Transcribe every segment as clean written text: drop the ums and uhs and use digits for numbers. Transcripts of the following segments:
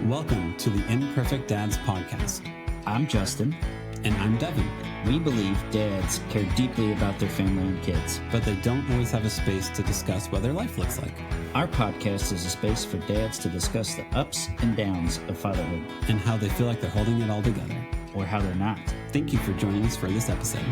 Welcome to the Imperfect Dads podcast. I'm Justin. And I'm Devin. We believe dads care deeply about their family and kids, but they don't always have a space to discuss what their life looks like. Our podcast is a space for dads to discuss the ups and downs of fatherhood. And how they feel like they're holding it all together. Or how they're not. Thank you for joining us for this episode.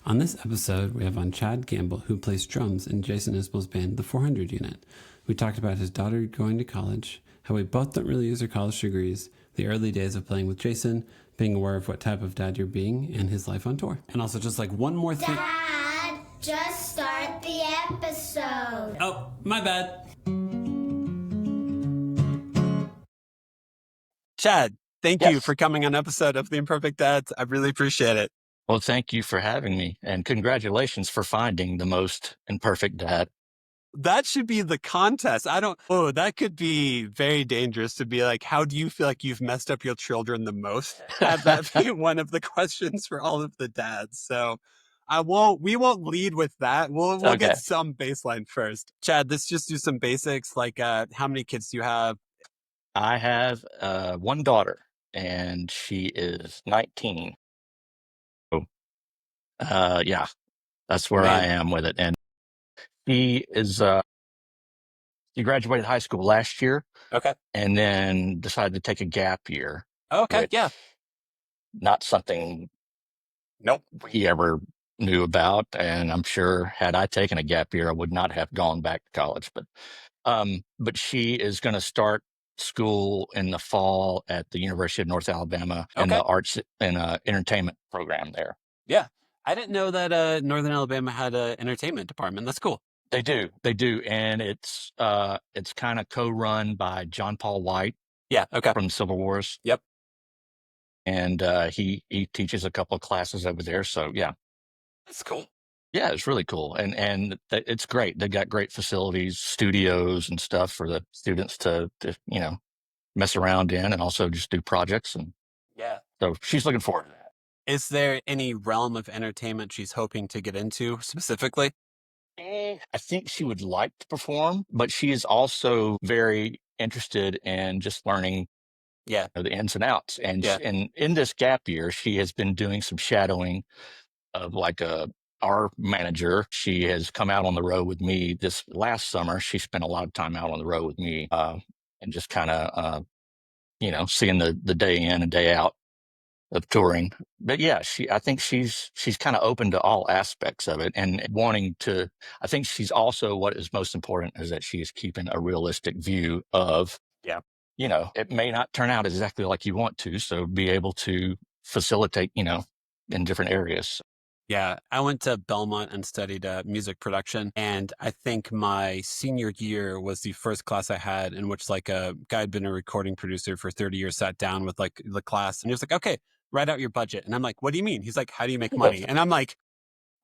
On this episode, we have on Chad Gamble, who plays drums in Jason Isbell's band, The 400 Unit. We talked about his daughter going to college, how we both don't really use our college degrees, the early days of playing with Jason, being aware of what type of dad you're being, and his life on tour. And also just like one more thing. Dad, just start the episode. Oh, my bad. Chad, thank you for coming on an episode of The Imperfect Dads. I really appreciate it. Well, thank you for having me, and congratulations for finding the most imperfect dad. That should be the contest. That could be very dangerous to be like, how do you feel like you've messed up your children the most? Have that be one of the questions for all of the dads. So we won't lead with that. We'll get some baseline first. Chad, let's just do some basics. Like, how many kids do you have? I have one daughter, and she is 19. That's where I am with it. And she graduated high school last year. Okay. And then decided to take a gap year. Okay. Yeah. Not something we ever knew about. And I'm sure had I taken a gap year, I would not have gone back to college. But she is going to start school in the fall at the University of North Alabama in the arts and entertainment program there. Yeah. I didn't know that Northern Alabama had an entertainment department. That's cool. They do. And it's kind of co-run by John Paul White. Yeah. Okay. From Civil Wars. Yep. And he teaches a couple of classes over there. So yeah. That's cool. Yeah, it's really cool. And it's great. They got great facilities, studios and stuff for the students to mess around in and also just do projects. And yeah. So she's looking forward to that. Is there any realm of entertainment she's hoping to get into specifically? I think she would like to perform, but she is also very interested in just learning the ins and outs. And in this gap year, she has been doing some shadowing of our manager. She has come out on the road with me this last summer. She spent a lot of time out on the road with me and just kind of, seeing the day in and day out of touring. But yeah, I think she's kind of open to all aspects of it and wanting to. I think she's also, what is most important is that she's keeping a realistic view of, it may not turn out exactly like you want to. So be able to facilitate, in different areas. Yeah, I went to Belmont and studied music production. And I think my senior year was the first class I had in which a guy had been a recording producer for 30 years, sat down with the class and he was like, okay, write out your budget. And I'm like, what do you mean? He's like, how do you make money? And I'm like,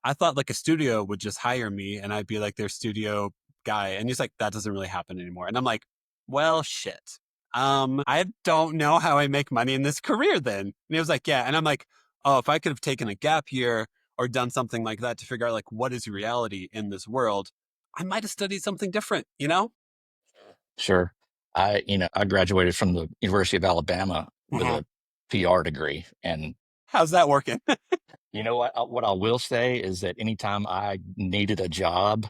I thought a studio would just hire me and I'd be their studio guy. And he's like, that doesn't really happen anymore. And I'm like, well, shit. I don't know how I make money in this career then. And he was like, yeah. And I'm like, oh, if I could have taken a gap year or done something like that to figure out what is reality in this world, I might have studied something different, Sure. I graduated from the University of Alabama with a PR degree. And how's that working? What I will say is that anytime I needed a job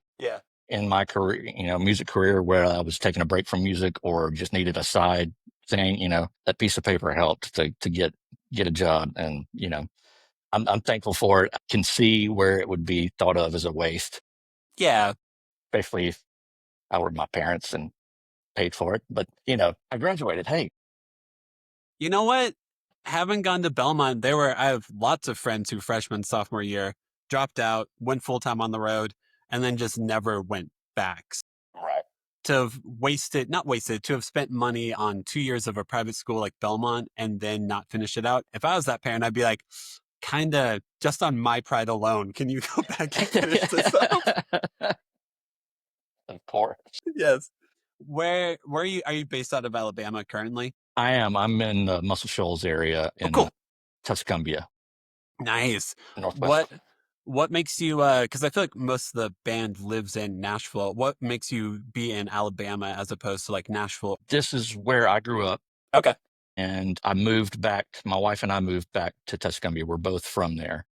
in my career, music career, where I was taking a break from music or just needed a side thing, that piece of paper helped to get a job. And, I'm thankful for it. I can see where it would be thought of as a waste. Yeah. Especially if I were my parents and paid for it. But, I graduated. Hey. You know what? Having gone to Belmont, I have lots of friends who freshman, sophomore year dropped out, went full-time on the road, and then just never went back. Right. To have spent money on 2 years of a private school like Belmont and then not finish it out. If I was that parent, I'd be like, kind of just on my pride alone, can you go back and finish this up? Of course. Yes. Where are you? Are you based out of Alabama currently? I am. I'm in the Muscle Shoals area in Tuscumbia. Nice. Northwest. What makes you, because I feel like most of the band lives in Nashville. What makes you be in Alabama as opposed to like Nashville? This is where I grew up, Okay. and I moved back. My wife and I moved back to Tuscumbia. We're both from there.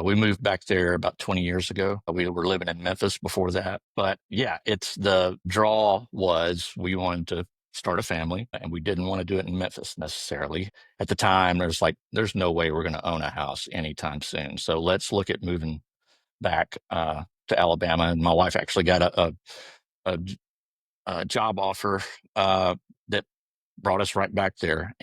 We moved back there about 20 years ago. We were living in Memphis before that. But yeah, it's the draw was we wanted to start a family and we didn't want to do it in Memphis necessarily. At the time, there's no way we're going to own a house anytime soon. So let's look at moving back to Alabama. And my wife actually got a, a job offer that brought us right back there.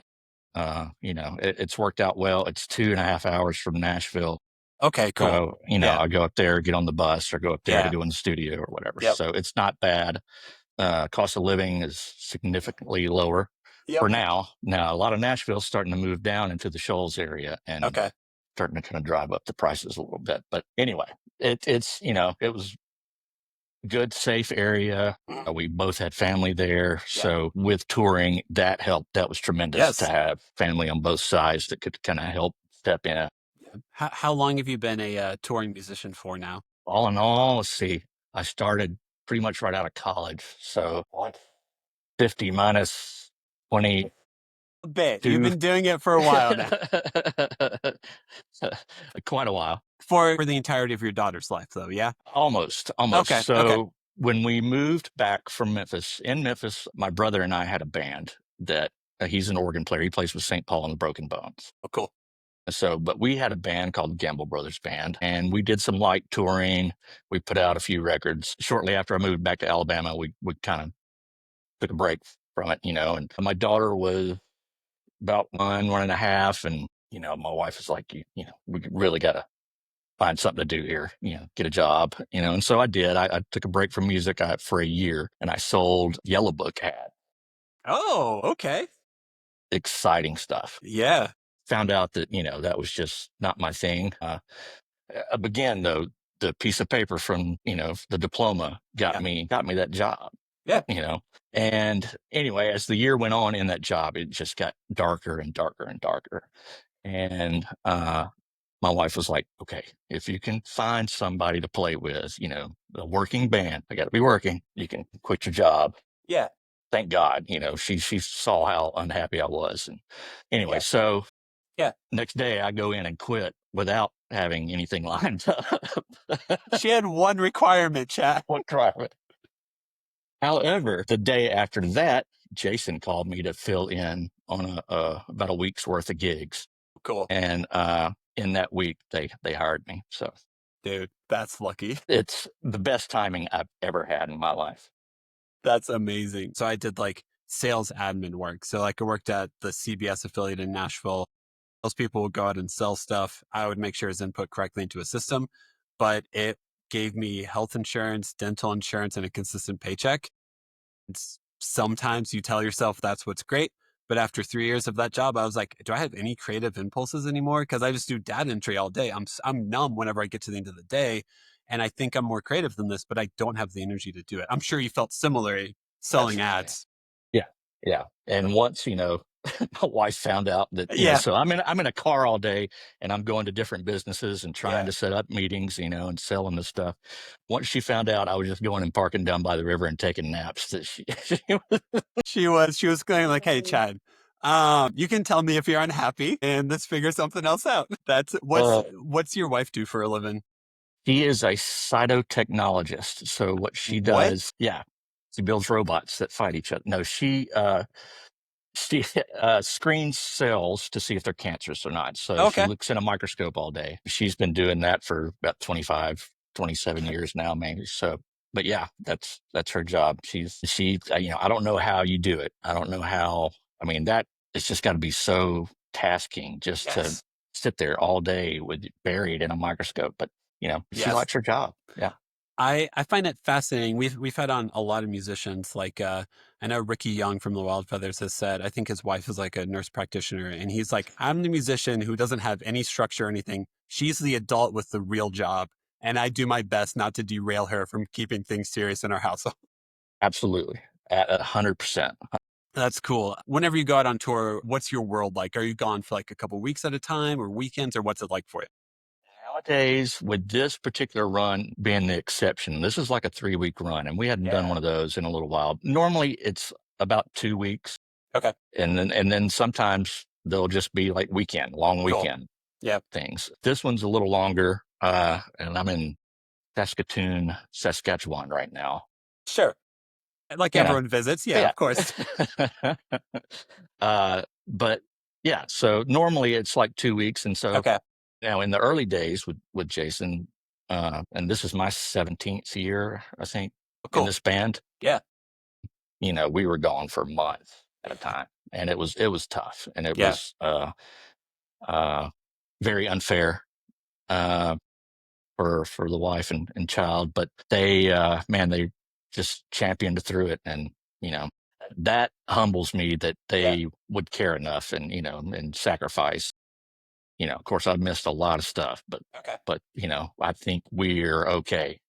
It's worked out well. It's 2.5 hours from Nashville. Okay, cool. So, Yeah. I go up there, get on the bus, or go up there to Yeah. go in the studio or whatever. Yep. So it's not bad. Cost of living is significantly lower Yep. for now. Now, a lot of Nashville's starting to move down into the Shoals area and Okay. starting to kind of drive up the prices a little bit. But anyway, it was good, safe area. Mhm. We both had family there. Yeah. So with touring, that helped. That was tremendous to Yes. have family on both sides that could kind of help step in. How long have you been a touring musician for now? All in all, let's see, I started pretty much right out of college. So 50 minus A bit. You've 22, been doing it for a while now. quite a while. For the entirety of your daughter's life, though, yeah? Almost, almost. Okay. Okay. So when we moved back from Memphis, in Memphis, my brother and I had a band that he's an organ player. He plays with St. Paul and the Broken Bones. Oh, cool. So, but we had a band called Gamble Brothers Band, and we did some light touring. We put out a few records. Shortly after I moved back to Alabama, we kind of took a break from it, and my daughter was about 1.5. And, my wife was like, we really got to find something to do here, get a job, and so I did. I took a break from music for a year and I sold Yellow Book ads. Oh, okay. Exciting stuff. Yeah. Found out that, that was just not my thing. Again, though, the piece of paper from, the diploma got me that job. Yeah. And anyway, as the year went on in that job, it just got darker and darker and darker. And my wife was like, okay, if you can find somebody to play with, a working band, I got to be working. You can quit your job. Yeah. Thank God, she saw how unhappy I was. And anyway, so Yeah. next day I go in and quit without having anything lined up. She had one requirement, Chad. One requirement. However, the day after that, Jason called me to fill in on about a week's worth of gigs. Cool. And in that week, they hired me. So, dude, that's lucky. It's the best timing I've ever had in my life. That's amazing. So I did like sales admin work. So like I worked at the CBS affiliate in Nashville. Those people would go out and sell stuff. I would make sure it's input correctly into a system, but it gave me health insurance, dental insurance, and a consistent paycheck. Sometimes you tell yourself that's what's great. But after 3 years of that job, I was like, do I have any creative impulses anymore? Because I just do data entry all day. I'm numb whenever I get to the end of the day. And I think I'm more creative than this, but I don't have the energy to do it. I'm sure you felt similarly selling ads. Yeah. Yeah. And once, my wife found out that, Yeah. so I'm in a car all day and I'm going to different businesses and trying to set up meetings, and selling the stuff. Once she found out I was just going and parking down by the river and taking naps, that she was going like, hey, Chad, you can tell me if you're unhappy and let's figure something else out. That's what's your wife do for a living? She is a cytotechnologist. So what she does, she builds robots that fight each other. No, she screens cells to see if they're cancerous or not. So she looks in a microscope all day. She's been doing that for about 25, 27 years now, maybe. So, but yeah, that's her job. She, I don't know how you do it. I don't know how, it's just got to be so tasking just to sit there all day buried in a microscope. But, she likes her job. Yeah. I find it fascinating. We've had on a lot of musicians. Like I know Ricky Young from the Wild Feathers has said, I think his wife is like a nurse practitioner, and he's like, I'm the musician who doesn't have any structure or anything. She's the adult with the real job, and I do my best not to derail her from keeping things serious in our household. Absolutely, at 100%. That's cool. Whenever you go out on tour, what's your world like? Are you gone for like a couple weeks at a time, or weekends, or what's it like for you? nowadays, with this particular run being the exception, this is like a 3-week run, and we hadn't done one of those in a little while. Normally, it's about 2 weeks. Okay. And then sometimes they'll just be like long Cool. weekend Yeah. things. This one's a little longer, and I'm in Saskatoon, Saskatchewan right now. Sure. Like You know, everyone visits. Yeah, yeah. of course. But yeah, so normally it's like 2 weeks, and so Okay. now in the early days with Jason, and this is my 17th year, I think, in Cool. this band. Yeah. We were gone for months at a time, and it was tough, and it Yeah. was uh, very unfair uh, for the wife and child. But they, man, they just championed through it, and that humbles me that they would care enough and sacrifice. Of course, I've missed a lot of stuff, but Okay. I think we're okay.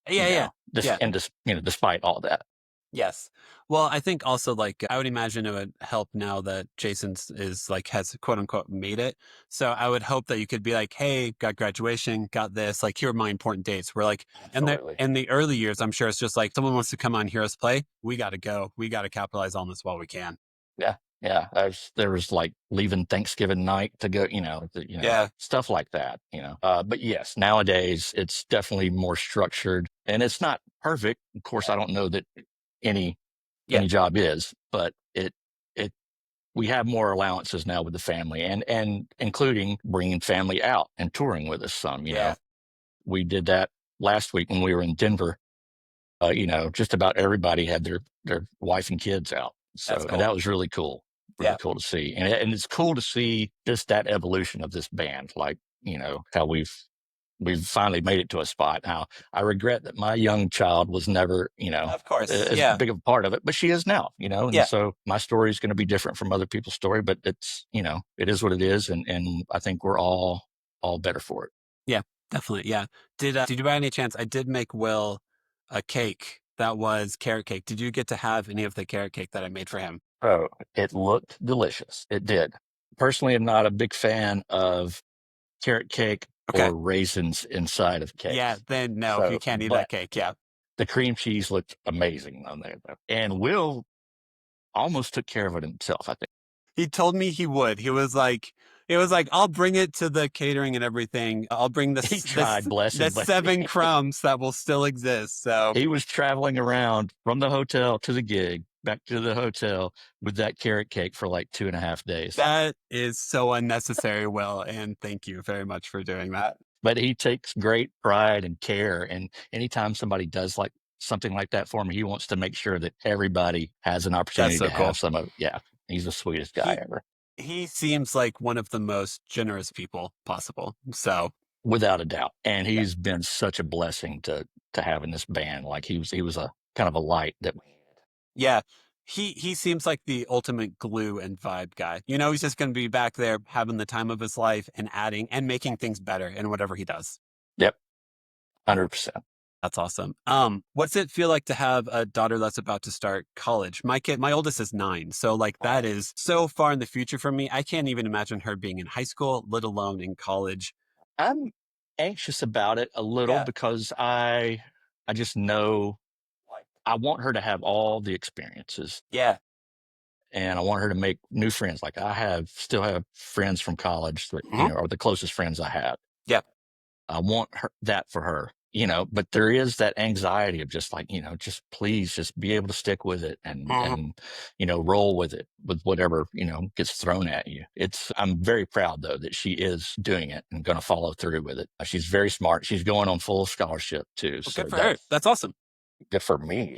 Yeah. Yeah. Despite all that. Yes. Well, I think also like I would imagine it would help now that Jason's is like has quote unquote made it. So I would hope that you could be like, hey, got graduation, got this, like here are my important dates. We're like Absolutely. in the early years, I'm sure it's just like someone wants to come on, hear us play. We gotta go. We gotta capitalize on this while we can. Yeah. Yeah. There was like leaving Thanksgiving night to go, Yeah. stuff like that, but yes, nowadays it's definitely more structured, and it's not perfect. Of course, I don't know that any Yeah. job is, but it we have more allowances now with the family, and including bringing family out and touring with us some. Yeah. We did that last week when we were in Denver. Just about everybody had their wife and kids out. So That's cool. and that was really cool. Really Yeah. cool to see. And it's cool to see just that evolution of this band, like, how we've finally made it to a spot. Now, I regret that my young child was never, Of course. as Yeah. big of a part of it, but she is now, and Yeah. so my story is going to be different from other people's story, but it's, it is what it is. And I think we're all better for it. Yeah, definitely. Yeah. Did you by any chance, I did make Will a cake that was carrot cake. Did you get to have any of the carrot cake that I made for him? Oh, it looked delicious. It did. Personally, I'm not a big fan of carrot cake Okay. or raisins inside of cakes. Yeah, then no, you can't eat that cake. Yeah. The cream cheese looked amazing on there, though. And Will almost took care of it himself, I think. He told me he would. It was like, I'll bring it to the catering and everything. I'll bring He tried, bless him, the but 7 crumbs that will still exist. So he was traveling around from the hotel to the gig, back to the hotel with that carrot cake for like 2.5 days. that is so unnecessary, Will, and thank you very much for doing that. But he takes great pride and care. And anytime somebody does like something like that for him, he wants to make sure that everybody has an opportunity so to cool. have some of it. Yeah. He's the sweetest guy ever. He seems like one of the most generous people possible. So without a doubt. And he's been such a blessing to have in this band. Like he was a kind of a light that we needed. yeah, he seems like the ultimate glue and vibe guy. He's just going to be back there having the time of his life and adding and making things better in whatever he does. Yep. 100%. That's awesome. What's it feel like to have a daughter that's about to start college? My oldest is 9. So like that is so far in the future for me. I can't even imagine her being in high school, let alone in college. I'm anxious about it a little because I just know I want her to have all the experiences. Yeah. And I want her to make new friends. Like I still have friends from college that, are the closest friends I have. Yeah. I want that for her, but there is that anxiety of just like, just please just be able to stick with it and, roll with it with whatever, gets thrown at you. I'm very proud though that she is doing it and going to follow through with it. She's very smart. She's going on full scholarship too. Well, so good for her. That's awesome. Good for me.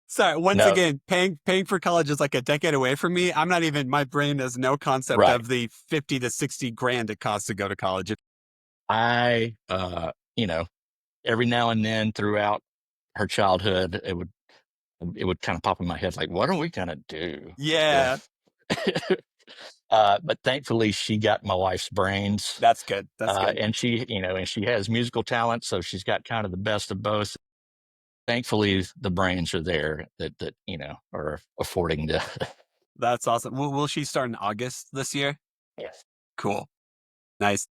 Sorry, once again, paying for college is like a decade away from me. I'm not even, my brain has no concept of the 50 to 60 grand it costs to go to college. I, every now and then throughout her childhood, it would kind of pop in my head, like, what are we going to do? Yeah. But thankfully she got my wife's brains. That's good. That's good. And she, and she has musical talent. So she's got kind of the best of both. Thankfully the brains are there that, are affording to. That's awesome. Will she start in August this year? Yes. Cool. Nice.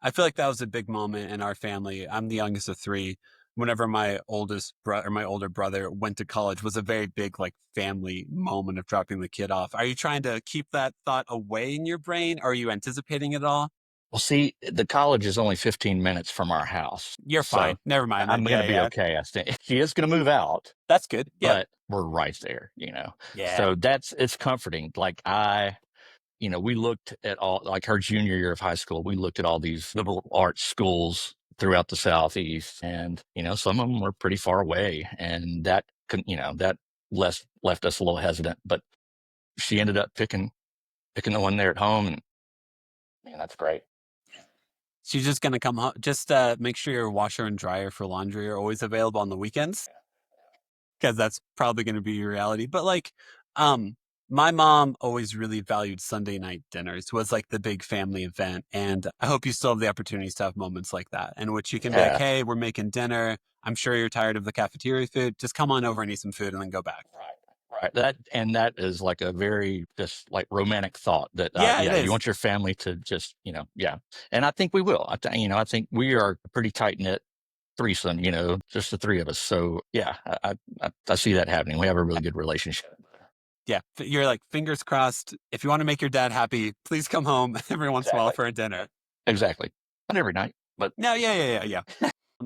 I feel like that was a big moment in our family. I'm the youngest of three. Whenever my my older brother went to college was a very big like family moment of dropping the kid off. Are you trying to keep that thought away in your brain? Are you anticipating it all? Well, see, the college is only 15 minutes from our house. You're So fine. Never mind I'm then. going to Yeah, be yeah. okay. I think she is going to move out, That's good. Yep. but we're right there, you know. Yeah. So it's comforting. Like we looked at all, like her junior year of high school, we looked at all these liberal arts schools throughout the Southeast. And, some of them were pretty far away. And that left us a little hesitant. But she ended up picking the one there at home. And man, that's great. She's just gonna come home. Just make sure your washer and dryer for laundry are always available on the weekends, because that's probably going to be your reality. But like, um, my mom always really valued Sunday night dinners was like the big family event, and I hope you still have the opportunities to have moments like that in which you can be like, Yeah. "Hey, we're making dinner. I'm sure you're tired of the cafeteria food. Just come on over and eat some food, and then go back." Right. That is like a very just like romantic thought that Yeah, it yeah, you is. want your family to just, yeah. And I think we will. I think we are a pretty tight knit threesome, just the three of us. So yeah, I see that happening. We have a really good relationship. Yeah, you're like fingers crossed. If you want to make your dad happy, please come home every once in a while Exactly. for a dinner. Exactly. Not every night, but No, yeah.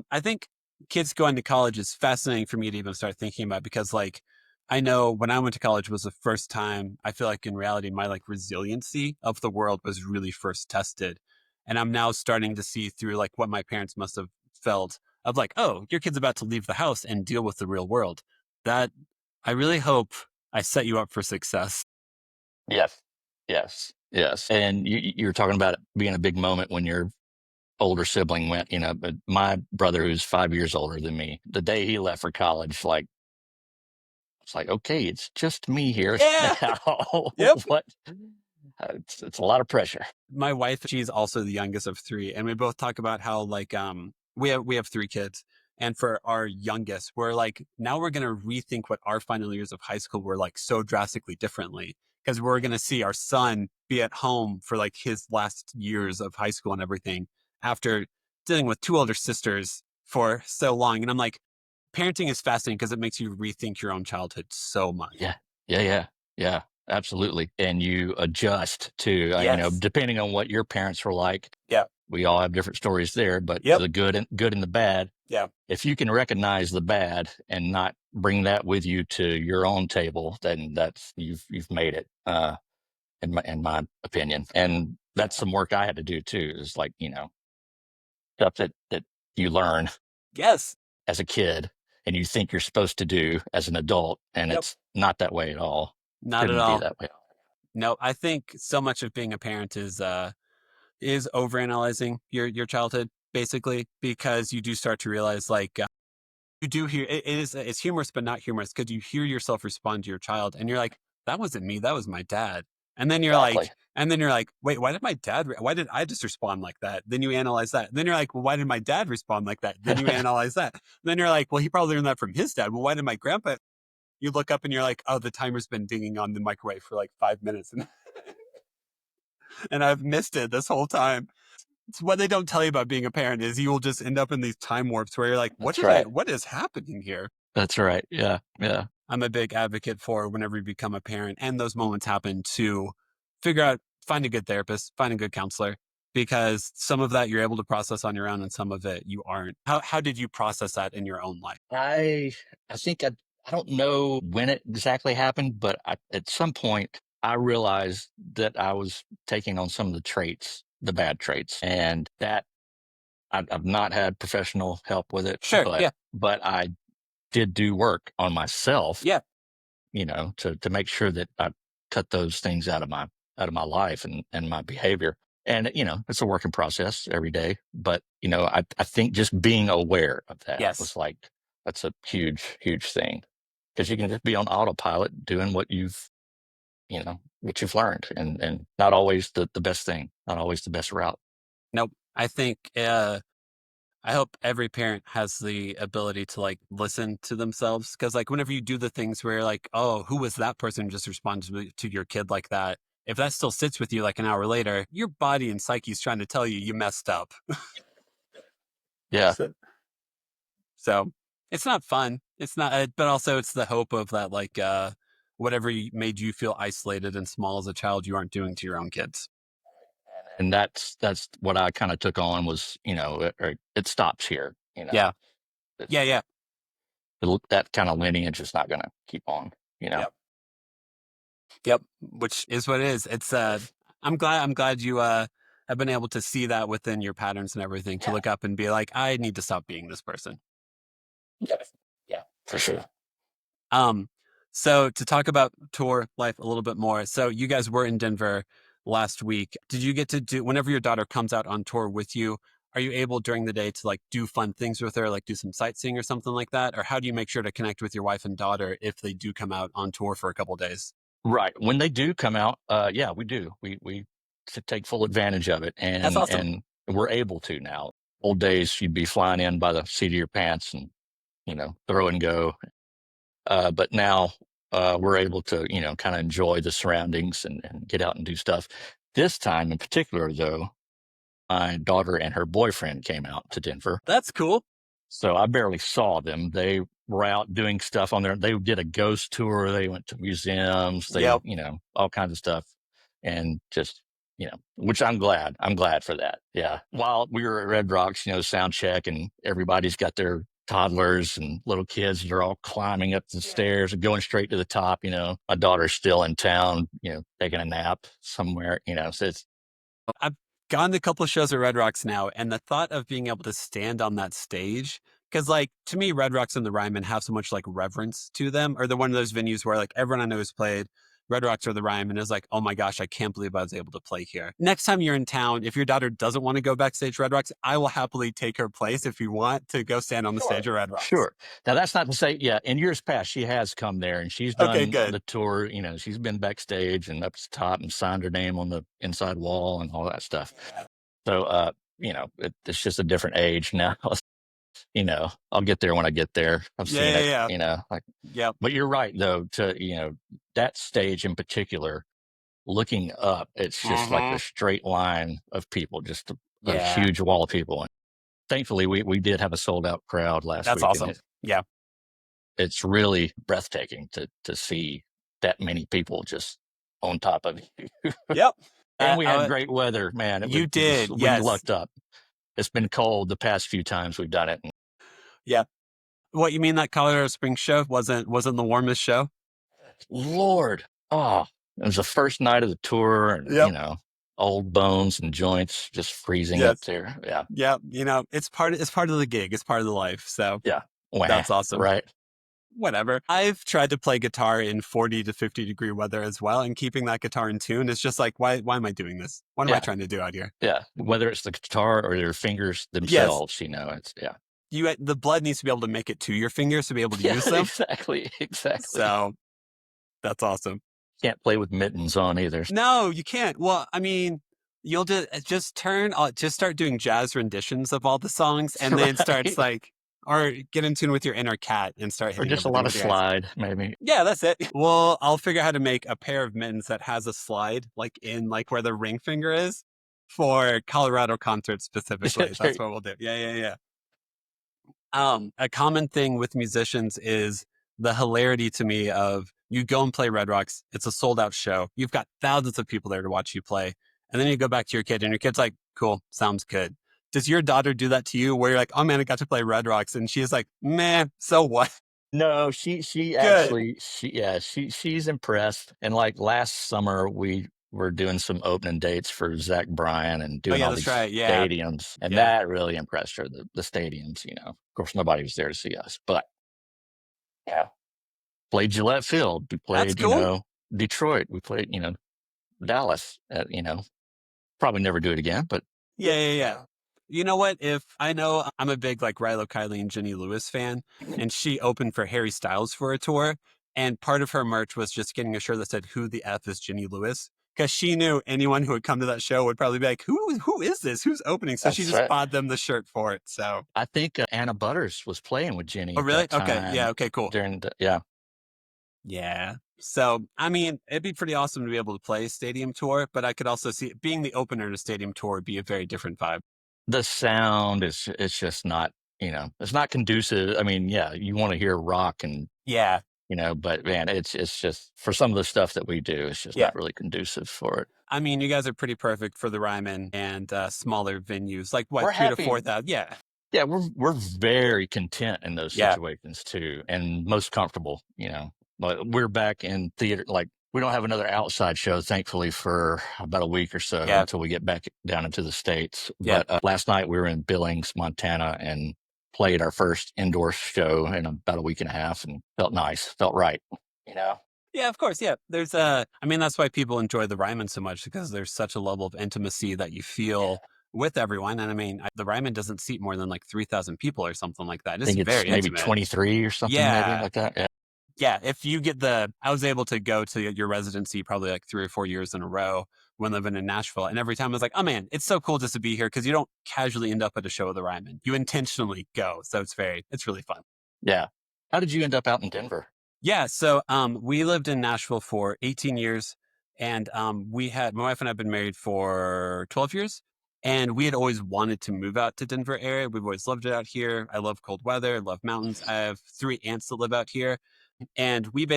I think kids going to college is fascinating for me to even start thinking about because, like, I know when I went to college was the first time I feel like in reality, my like resiliency of the world was really first tested. And I'm now starting to see through like what my parents must have felt of like, oh, your kid's about to leave the house and deal with the real world. That I really hope I set you up for success. yes. Yes. Yes. And you're talking about it being a big moment when your older sibling went, but my brother, who's 5 years older than me, the day he left for college, like, it's like, okay, it's just me here Yeah. now. Yep. What? It's a lot of pressure. My wife, she's also the youngest of three, and we both talk about how like we have three kids, and for our youngest, we're like now we're gonna rethink what our final years of high school were like so drastically differently because we're gonna see our son be at home for like his last years of high school and everything after dealing with two older sisters for so long. And I'm like, parenting is fascinating because it makes you rethink your own childhood so much. Yeah. Yeah. Yeah. Yeah. Absolutely. And you adjust to, Yes. depending on what your parents were like. Yeah. We all have different stories there, but Yep. the good and the bad. Yeah. If you can recognize the bad and not bring that with you to your own table, then that's you've made it. In my opinion, and that's some work I had to do too. Is like stuff that you learn Yes. as a kid and you think you're supposed to do as an adult, and Yep. it's not that way at all. Not at Shouldn't be all. that way. No, I think so much of being a parent is overanalyzing your childhood basically because you do start to realize like you do hear it's humorous but not humorous because you hear yourself respond to your child and you're like that wasn't me, that was my dad. And then you're Exactly. like wait, why did my why did I just respond like that? Then you analyze that. Then you're like, well, why did my dad respond like that? Then you analyze that. Then you're like, well, he probably learned that from his dad. Well, why did my grandpa? You look up and you're like, oh, the timer's been dinging on the microwave for like 5 minutes and I've missed it this whole time. It's what they don't tell you about being a parent is you will just end up in these time warps where you're like, That's right. what is happening here? That's right. Yeah. Yeah. I'm a big advocate for whenever you become a parent and those moments happen to figure out, find a good therapist, find a good counselor, because some of that you're able to process on your own and some of it you aren't. How did you process that in your own life? I think I don't know when it exactly happened, but at some point I realized that I was taking on some of the traits, the bad traits, and that I've not had professional help with it, Sure. Yeah. but I did do work on myself, Yeah. to make sure that I cut those things out of my life and my behavior. And it's a working process every day. But I think just being aware of that Yes. was like that's a huge, huge thing. Because you can just be on autopilot doing what you've learned and not always the best thing, not always the best route. Nope. I think I hope every parent has the ability to like listen to themselves because like whenever you do the things where you're like, oh, who was that person who just responded to your kid like that? if that still sits with you like an hour later, your body and psyche is trying to tell you messed up. Yeah. So it's not fun. It's not, but also it's the hope of that, like, whatever made you feel isolated and small as a child, you aren't doing to your own kids. And that's what I kind of took on was, it stops here, Yeah. It's, Yeah. Yeah. that kind of lineage is not going to keep on, Yep. Yep. Which is what it is. It's, I'm glad you, have been able to see that within your patterns and everything to look up and be like, I need to stop being this person. Yeah. Yeah, for sure. So to talk about tour life a little bit more. So you guys were in Denver last week. Did you get to do, whenever your daughter comes out on tour with you, are you able during the day to like do fun things with her, like do some sightseeing or something like that? Or how do you make sure to connect with your wife and daughter if they do come out on tour for a couple of days? Right. When they do come out, yeah, we do. We take full advantage of it, That's awesome. and we're able to now. Old days, you'd be flying in by the seat of your pants and throw and go. But now we're able to kind of enjoy the surroundings and get out and do stuff. This time in particular, though, my daughter and her boyfriend came out to Denver. That's cool. So I barely saw them. They were out doing stuff on there. They did a ghost tour. They went to museums. They, Yep. all kinds of stuff, and just, which I'm glad. I'm glad for that. Yeah. While we were at Red Rocks, sound check, and everybody's got their toddlers and little kids. They're all climbing up the stairs and going straight to the top. My daughter's still in town, taking a nap somewhere. So it's I've gone to a couple of shows at Red Rocks now, and the thought of being able to stand on that stage, because like to me, Red Rocks and the Ryman have so much like reverence to them, or they're one of those venues where like everyone I know has played Red Rocks or the Ryman is like, oh my gosh, I can't believe I was able to play here. Next time you're in town, if your daughter doesn't want to go backstage Red Rocks, I will happily take her place if you want to go stand on the stage at Red Rocks. Sure. Now that's not to say, yeah, in years past she has come there and she's Okay, done good. the tour. She's been backstage and up to the top and signed her name on the inside wall and all that stuff. So, it's just a different age now. I'll get there when I get there. I've seen it. Yep. But you're right though. That stage in particular, looking up, it's just like a straight line of people, just a huge wall of people. And thankfully, we did have a sold out crowd last That's week. awesome. And it's really breathtaking to see that many people just on top of you. Yep. And we had great weather, man. You did. Yes. We lucked up. It's been cold the past few times we've done it. Yeah. What, you mean that Colorado Springs show wasn't the warmest show? Lord, it was the first night of the tour, and old bones and joints just freezing up there. Yeah, yeah. It's part of the gig. It's part of the life. So yeah, that's awesome. Right. Whatever. I've tried to play guitar in 40 to 50 degree weather as well, and keeping that guitar in tune is just like, why am I doing this? What am I trying to do out here? Yeah, whether it's the guitar or your fingers themselves, it's the blood needs to be able to make it to your fingers to be able to use them. Exactly. So that's awesome. Can't play with mittens on either. No, you can't. Well, I mean, you'll just start doing jazz renditions of all the songs, and then starts like, or get in tune with your inner cat and start hitting. Or just a lot of slide, maybe. Yeah, that's it. Well, I'll figure out how to make a pair of mittens that has a slide, like in like where the ring finger is, for Colorado concerts specifically. That's what we'll do. Yeah. A common thing with musicians is the hilarity to me of you go and play Red Rocks. It's a sold out show. You've got thousands of people there to watch you play. And then you go back to your kid and your kid's like, cool, sounds good. Does your daughter do that to you where you're like, oh man, I got to play Red Rocks? And she's like, man, so what? No, she actually, she's impressed. And like last summer, we were doing some opening dates for Zach Bryan and doing all these stadiums. And that really impressed her, the stadiums, Of course, nobody was there to see us, but played Gillette Field. We played, Detroit. We played, Dallas, probably never do it again, but. Yeah. You know what? If I know I'm a big like Rilo Kiley and Jenny Lewis fan, and she opened for Harry Styles for a tour, and part of her merch was just getting a shirt that said, "Who the F is Jenny Lewis?" Because she knew anyone who would come to that show would probably be like, "Who is this? Who's opening?" So she just bought them the shirt for it. So I think Anna Butters was playing with Jenny. Oh, really? Okay. Yeah. Okay. Cool. During the, Yeah. So, I mean, it'd be pretty awesome to be able to play a stadium tour, but I could also see being the opener to a stadium tour would be a very different vibe. The sound is it's just not, it's not conducive. I mean, yeah, you want to hear rock and, Yeah. but man, it's just for some of the stuff that we do, it's just Yeah. not really conducive for it. I mean, you guys are pretty perfect for the Ryman and smaller venues, like what, We're 2 to 4 happy. thousand. Yeah. Yeah, we're very content in those Yeah. situations too, and most comfortable, But we're back in theater, like we don't have another outside show, thankfully, for about a week or so Yeah. until we get back down into the States. Yeah. But last night we were in Billings, Montana, and played our first indoor show in about a week and a half, and felt nice, felt right, you know. Yeah, of course. Yeah. I mean, that's why people enjoy the Ryman so much because there's such a level of intimacy that you Yeah. feel with everyone. And I mean, the Ryman doesn't seat more than like 3,000 people or something like that. I It's think it's very maybe intimate. 23 or something, maybe Yeah. like that. Yeah. Yeah. If you get I was able to go to your residency probably like 3 or 4 years in a row when living in Nashville. And every time I was like, oh man, it's so cool just to be here because you don't casually end up at a show of the Ryman. You intentionally go. So it's really fun. Yeah. How did you end up out in Denver? Yeah, so we lived in Nashville for 18 years, and my wife and I have been married for 12 years, and we had always wanted to move out to Denver area. We've always loved it out here. I love cold weather, I love mountains. I have 3 aunts that live out here, and we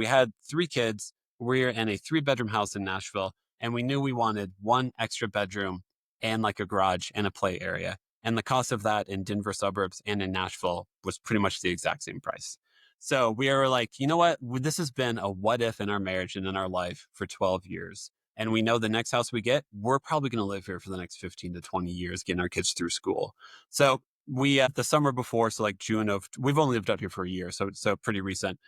had 3 kids. We're in a 3-bedroom house in Nashville, and we knew we wanted one extra bedroom and like a garage and a play area. And the cost of that in Denver suburbs and in Nashville was pretty much the exact same price. So we were like, you know what? This has been a what if in our marriage and in our life for 12 years. And we know the next house we get, we're probably going to live here for the next 15 to 20 years, getting our kids through school. So the summer before, so like we've only lived out here for a year. So pretty recent.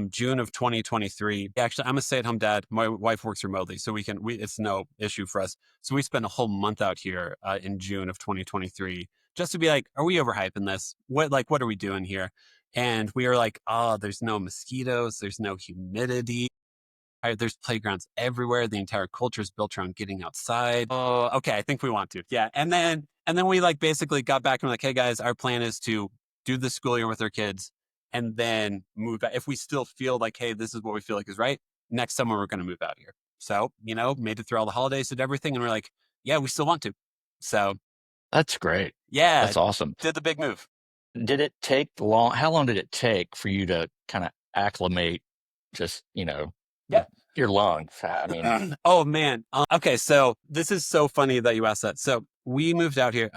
June of 2023. Actually, I'm a stay-at-home dad. My wife works remotely, so it's no issue for us. So we spent a whole month out here in June of 2023 just to be like, are we overhyping this? What are we doing here? And we were like, oh, there's no mosquitoes, there's no humidity. There's playgrounds everywhere. The entire culture is built around getting outside. Oh, okay. I think we want to. Yeah. And then we like basically got back and we're like, hey guys, our plan is to do the school year with our kids and then move out. If we still feel like, hey, this is what we feel like is right, next summer we're going to move out here. So, made it through all the holidays, did everything. And we're like, yeah, we still want to. So, That's great. yeah, That's awesome. did the big move. Did it take long? How long did it take for you to kind of acclimate just, Yeah. your lungs? I mean, Oh man. Okay, so this is so funny that you asked that. So we moved out here.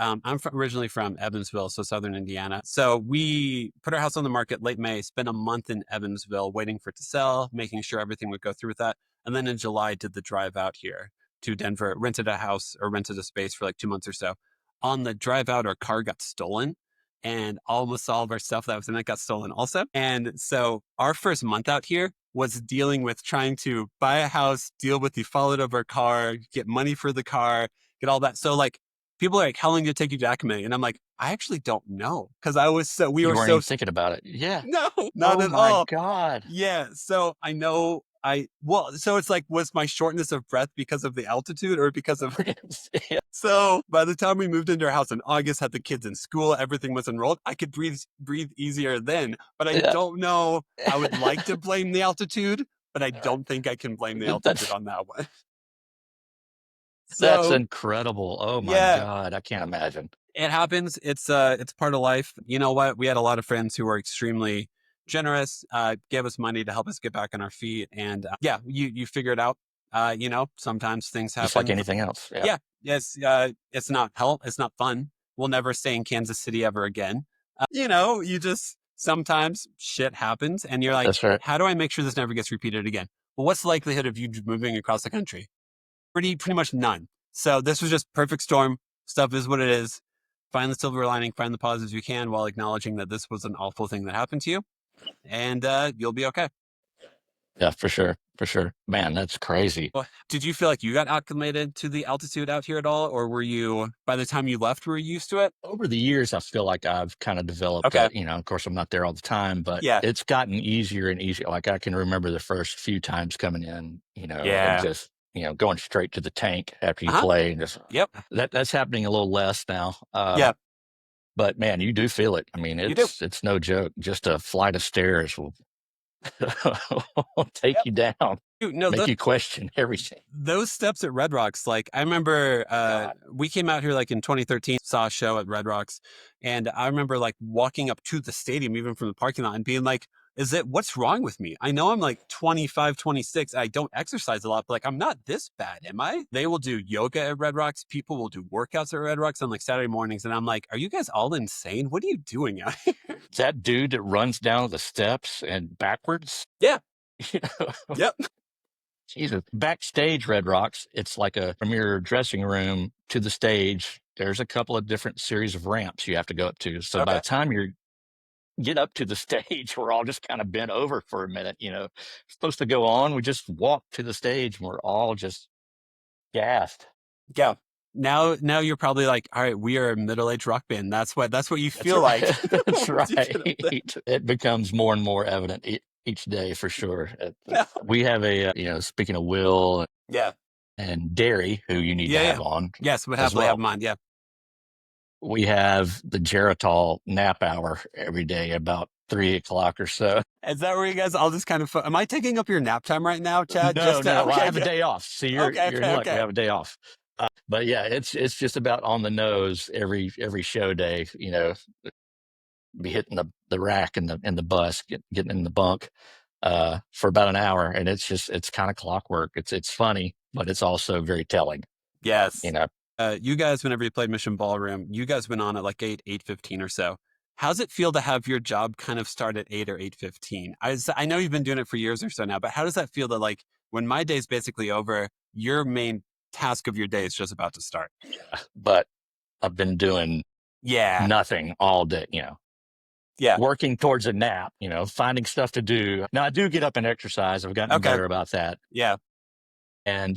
Originally from Evansville, so southern Indiana. So we put our house on the market late May. Spent a month in Evansville waiting for it to sell, making sure everything would go through with that. And then in July, did the drive out here to Denver. Rented a house or rented a space for like 2 months or so. On the drive out, our car got stolen. And almost all of our stuff that was in it got stolen also. And so our first month out here was dealing with trying to buy a house, deal with the fallout of our car, get money for the car, get all that. So like people are like, how long did it take you to acclimate? And I'm like, I actually don't know. Cause we you were weren't so even thinking about it. Yeah. no, not Oh at my all. God. Yeah. So I know so it's like, was my shortness of breath because of the altitude or because of, Yeah. so by the time we moved into our house in August, had the kids in school, everything was enrolled, I could breathe easier then. But I Yeah. don't know. I would like to blame the altitude, but I don't think I can blame the altitude That's on that one. that's So incredible. Oh my yeah, God. I can't imagine. it happens. It's part of life. You know what? We had a lot of friends who were extremely generous, gave us money to help us get back on our feet. And yeah, you figure it out. Sometimes things Just like happen. anything else. Yeah. Yeah, yes, it's not it's not fun. We'll never stay in Kansas City ever again. You just sometimes shit happens, and you're like, That's right. how do I make sure this never gets repeated again? Well, what's the likelihood of you moving across the country? Pretty much none. So this was just perfect storm. Stuff is what it is. Find the silver lining, find the positives you can while acknowledging that this was an awful thing that happened to you, and you'll be okay. Yeah, for sure. For sure. Man, that's crazy. Well, did you feel like you got acclimated to the altitude out here at all, or were you by the time you left, were you used to it? Over the years, I feel like I've kind of developed Okay. that, of course, I'm not there all the time, but Yeah. it's gotten easier and easier. Like I can remember the first few times coming in, and Yeah. just, going straight to the tank after you Uh-huh. play and just, Yep. that's happening a little less now. Yeah. But man, you do feel it. I mean, You do. it's no joke. Just a flight of stairs will take you down, Dude, no, make you question everything. those steps at Red Rocks, like I remember we came out here like in 2013, saw a show at Red Rocks, and I remember like walking up to the stadium, even from the parking lot, and being like, what's wrong with me? I know I'm like 25, 26. I don't exercise a lot, but like I'm not this bad, am I? They will do yoga at Red Rocks. People will do workouts at Red Rocks on like Saturday mornings. And I'm like, are you guys all insane? What are you doing out here? It's that dude that runs down the steps and backwards. Yeah. You know? Yep. Jesus. Backstage Red Rocks, it's like from your dressing room to the stage, there's a couple of different series of ramps you have to go up to. So by the time you get up to the stage, we're all just kind of bent over for a minute, supposed to go on. We just walk to the stage and we're all just gassed. Yeah. Now you're probably like, all right, we are a middle-aged rock band. That's what you feel right. like. That's right. It becomes more and more evident each day for sure. We have speaking of Will and Derry, who you need to have on. Yes, we'll happily have them on. Yeah. We have the Geritol nap hour every day about 3:00 or so. Is that where you guys all just kind of, am I taking up your nap time right now, Chad? No, I have a day off. See, you're in luck. We have a day off. But yeah, it's just about on the nose every show day, be hitting the rack and the bus, getting in the bunk for about an hour. And it's kind of clockwork. It's funny, but it's also very telling. Yes. You guys, whenever you played Mission Ballroom, you guys went on at like 8:15 or so. How's it feel to have your job kind of start at 8 or 8:15? I know you've been doing it for years or so now, but how does that feel to like when my day's basically over, your main task of your day is just about to start? Yeah, but I've been doing nothing all day, working towards a nap, finding stuff to do. Now I do get up and exercise. I've gotten better about that. Yeah. And,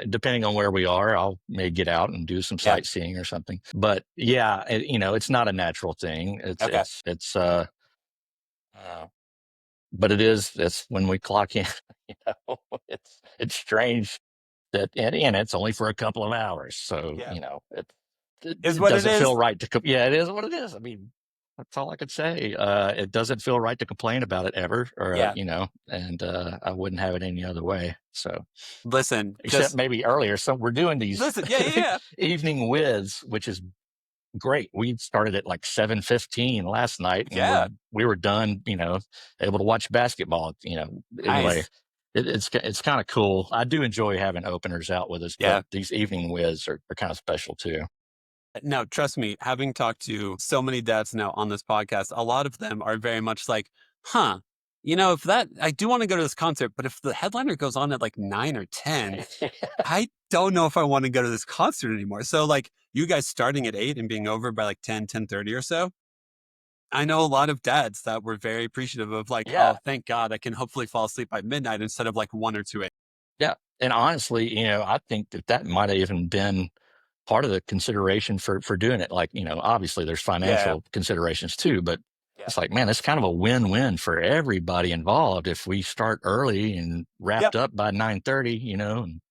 depending on where we are, I'll may get out and do some sightseeing or something. But yeah, it's not a natural thing. But it's when we clock in, it's strange that, and it's only for a couple of hours. So, it doesn't feel right to, it is what it is. I mean, that's all I could say. It doesn't feel right to complain about it ever, or, and I wouldn't have it any other way. So listen, except maybe earlier. So we're doing these evening whiz, which is great. We started at like 7:15 last night. And we were done, able to watch basketball, anyway. It's kind of cool. I do enjoy having openers out with us, but these evening whiz are kind of special too. Now, trust me, having talked to so many dads now on this podcast, a lot of them are very much like, if I do want to go to this concert, but if the headliner goes on at like 9 or 10, I don't know if I want to go to this concert anymore. So like you guys starting at 8 and being over by like 10:30 or so. I know a lot of dads that were very appreciative of like, oh, thank God I can hopefully fall asleep by midnight instead of like 1 or 2 a.m. Yeah. And honestly, I think that might have even been part of the consideration for doing it. Like, obviously there's financial considerations too, but it's like, man, it's kind of a win-win for everybody involved if we start early and wrapped up by 9:30, and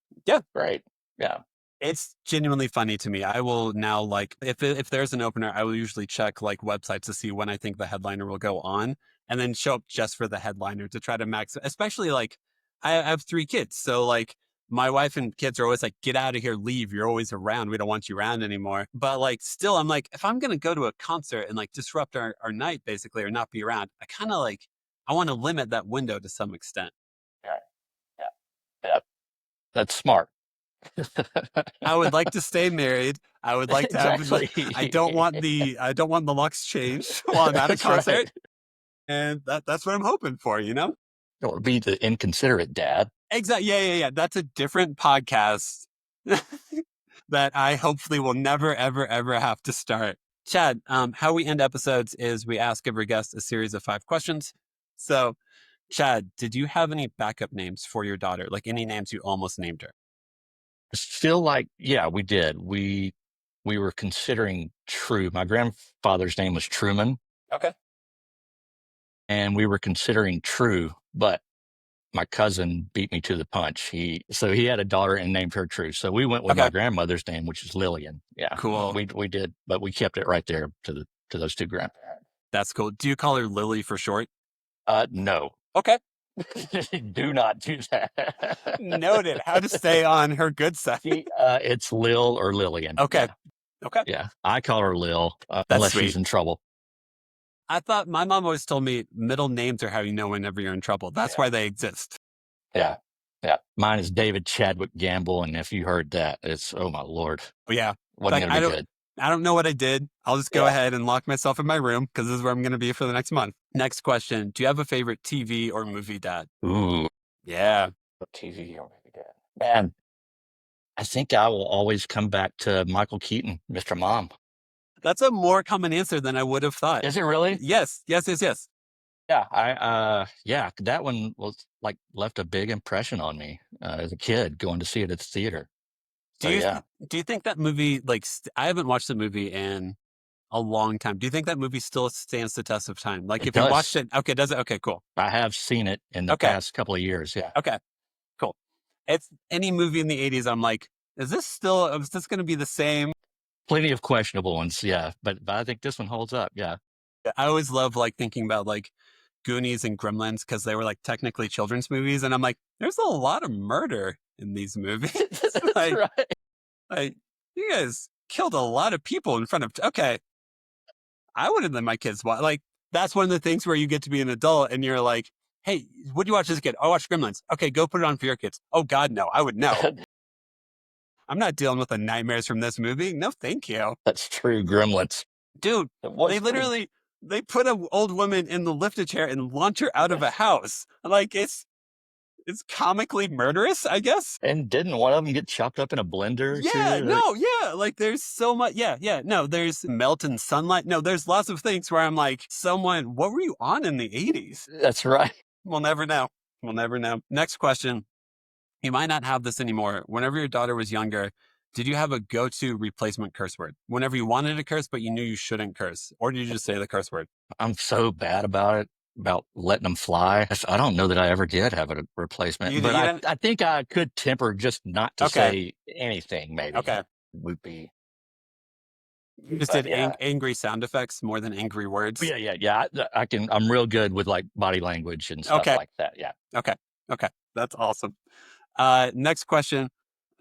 right. Yeah. It's genuinely funny to me. I will now like, if there's an opener, I will usually check like websites to see when I think the headliner will go on and then show up just for the headliner to try to max, especially like I have 3 kids. So like, my wife and kids are always like, get out of here, leave. You're always around. We don't want you around anymore. But like, still, I'm like, if I'm going to go to a concert and like disrupt our night basically, or not be around, I kind of like, I want to limit that window to some extent. Yeah. That's smart. I would like to stay married. I would like to have, I don't want the locks changed while I'm at a concert. Right. And that's what I'm hoping for, Don't be the inconsiderate dad. Exactly. Yeah. That's a different podcast that I hopefully will never, ever, ever have to start. Chad, how we end episodes is we ask every guest a series of 5 questions. So, Chad, did you have any backup names for your daughter? Like any names you almost named her? I feel like, we did. We were considering True. My grandfather's name was Truman. Okay. And we were considering True, but my cousin beat me to the punch. He had a daughter and named her True. So we went with my grandmother's name, which is Lillian. Yeah. Cool. We did, but we kept it right there to those 2 grandparents. That's cool. Do you call her Lily for short? No. Okay. Do not do that. Noted. How to stay on her good side. It's Lil or Lillian. Okay. Yeah. Okay. Yeah. I call her Lil, That's unless sweet. she's in trouble. I thought my mom always told me middle names are how you know whenever you're in trouble. That's why they exist. Yeah. Yeah. Mine is David Chadwick Gamble. And if you heard that, it's, oh my Lord. But yeah. Wasn't Like, going to be good. I don't know what I did. I'll just go ahead and lock myself in my room because this is where I'm going to be for the next month. Next question. Do you have a favorite TV or movie dad? Ooh. Yeah. TV or movie dad. Man, I think I will always come back to Michael Keaton, Mr. Mom. That's a more common answer than I would have thought. Is it really? Yes. Yeah, that one was like left a big impression on me as a kid going to see it at the theater. Do you think that movie, like, I haven't watched the movie in a long time. Do you think that movie still stands the test of time? Like, if you watched it, okay, does it? Okay, cool. I have seen it in the past couple of years. Yeah. Okay, cool. It's any movie in the 80s. I'm like, is this going to be the same? Plenty of questionable ones. Yeah. But I think this one holds up. Yeah. I always love like thinking about like Goonies and Gremlins because they were like technically children's movies. And I'm like, there's a lot of murder in these movies. That's right. Like, you guys killed a lot of people in front of, okay. I wouldn't let my kids watch. Like, that's one of the things where you get to be an adult and you're like, hey, what'd you watch as a kid? I watched Gremlins. Okay, go put it on for your kids. Oh, God, no. I would know. I'm not dealing with the nightmares from this movie. No, thank you. That's true. Gremlins. Dude, they put an old woman in the lifted chair and launch her out of a house. Like, it's comically murderous, I guess. And didn't one of them get chopped up in a blender? Yeah, too? no, yeah. Like, there's so much. Yeah. No, there's melt in sunlight. No, there's lots of things where I'm like, what were you on in the 80s? That's right. We'll never know. Next question. You might not have this anymore. Whenever your daughter was younger, did you have a go-to replacement curse word? Whenever you wanted to curse, but you knew you shouldn't curse? Or did you just say the curse word? I'm so bad about it, about letting them fly. I don't know that I ever did have a replacement, I think I could temper just not to say anything, maybe. Okay. Would be. You just did angry sound effects more than angry words? Yeah. I'm real good with like body language and stuff like that. Yeah. Okay. That's awesome. Next question.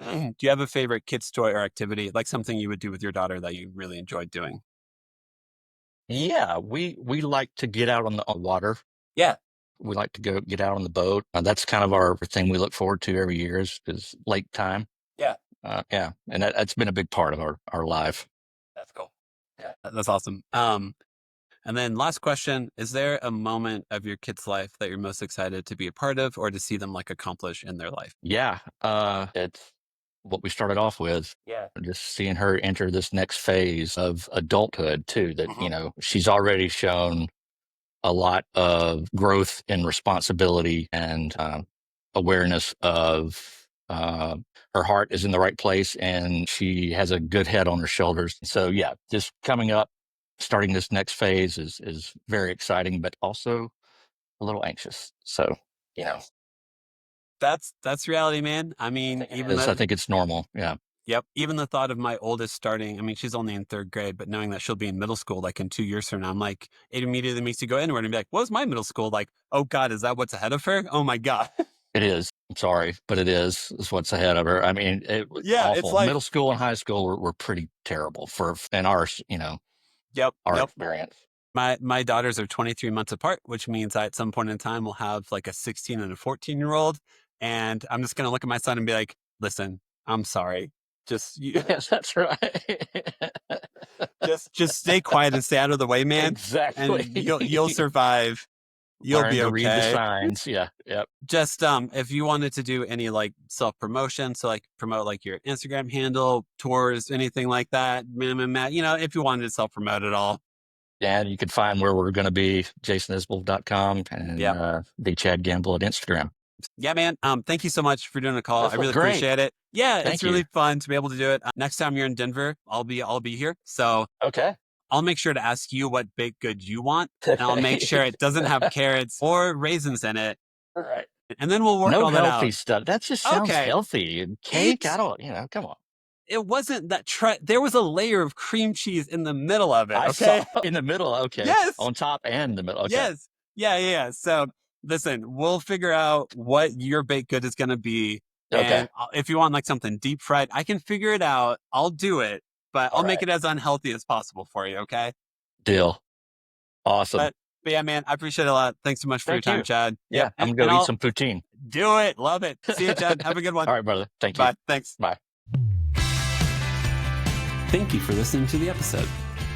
Do you have a favorite kid's toy or activity, like something you would do with your daughter that you really enjoyed doing? Yeah, we like to get out on the water. Yeah. We like to go get out on the boat. That's kind of our thing we look forward to every year is lake time. Yeah. Yeah. And that's been a big part of our life. That's cool. Yeah. That's awesome. And then last question, is there a moment of your kid's life that you're most excited to be a part of or to see them like accomplish in their life? Yeah. It's what we started off with. Yeah. Just seeing her enter this next phase of adulthood too, that, she's already shown a lot of growth in responsibility and awareness of her heart is in the right place and she has a good head on her shoulders. So yeah, just coming up, starting this next phase is very exciting, but also a little anxious. So, That's reality, man. I mean, I think it's normal. Yeah. Yep. Even the thought of my oldest starting, I mean, she's only in third grade, but knowing that she'll be in middle school like in 2 years from now, I'm like, it immediately makes you go inward and be like, what was my middle school like? Oh God, is that what's ahead of her? Oh my God. It is. I'm sorry, but it's what's ahead of her. I mean, it was awful. It's like middle school and high school were pretty terrible in our, our experience. My daughters are 23 months apart, which means at some point in time, we'll have like a 16 and a 14-year-old. And I'm just going to look at my son and be like, listen, I'm sorry. Yes, that's right. just stay quiet and stay out of the way, man. Exactly. And you'll survive. You'll be okay. Read the signs. Yeah. Yep. Just if you wanted to do any like self-promotion, so like promote like your Instagram handle, tours, anything like that, if you wanted to self-promote at all. And you can find where we're going to be, jasonisbell.com and the Chad Gamble at Instagram. Yeah, man. Thank you so much for doing the call. I really appreciate it. Yeah, it's really fun to be able to do it. Next time you're in Denver, I'll be here. So okay. I'll make sure to ask you what baked good you want, and I'll make sure it doesn't have carrots or raisins in it. All right. And then we'll work all that out. No healthy stuff. That just sounds healthy. And cake, I don't, come on. It wasn't that there was a layer of cream cheese in the middle of it. I saw in the middle. Okay. Yes. On top and the middle. Okay. Yes. Yeah. So Listen, we'll figure out what your baked good is going to be. Okay. And if you want like something deep fried, I can figure it out. I'll do it, but I'll make it as unhealthy as possible for you. Okay. Deal. Awesome. But yeah, man, I appreciate it a lot. Thanks so much for your time, Chad. Yeah. I'm going to go eat some poutine. Do it. Love it. See you, Chad. Have a good one. All right, brother. Thank you. Bye. Thanks. Bye. Thank you for listening to the episode.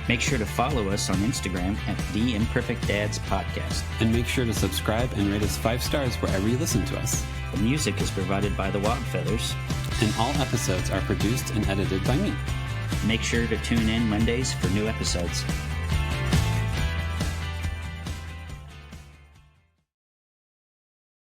Make sure to follow us on Instagram at The Imperfect Dads Podcast. And make sure to subscribe and rate us 5 stars wherever you listen to us. The music is provided by the Wildfeathers. And all episodes are produced and edited by me. Make sure to tune in Mondays for new episodes.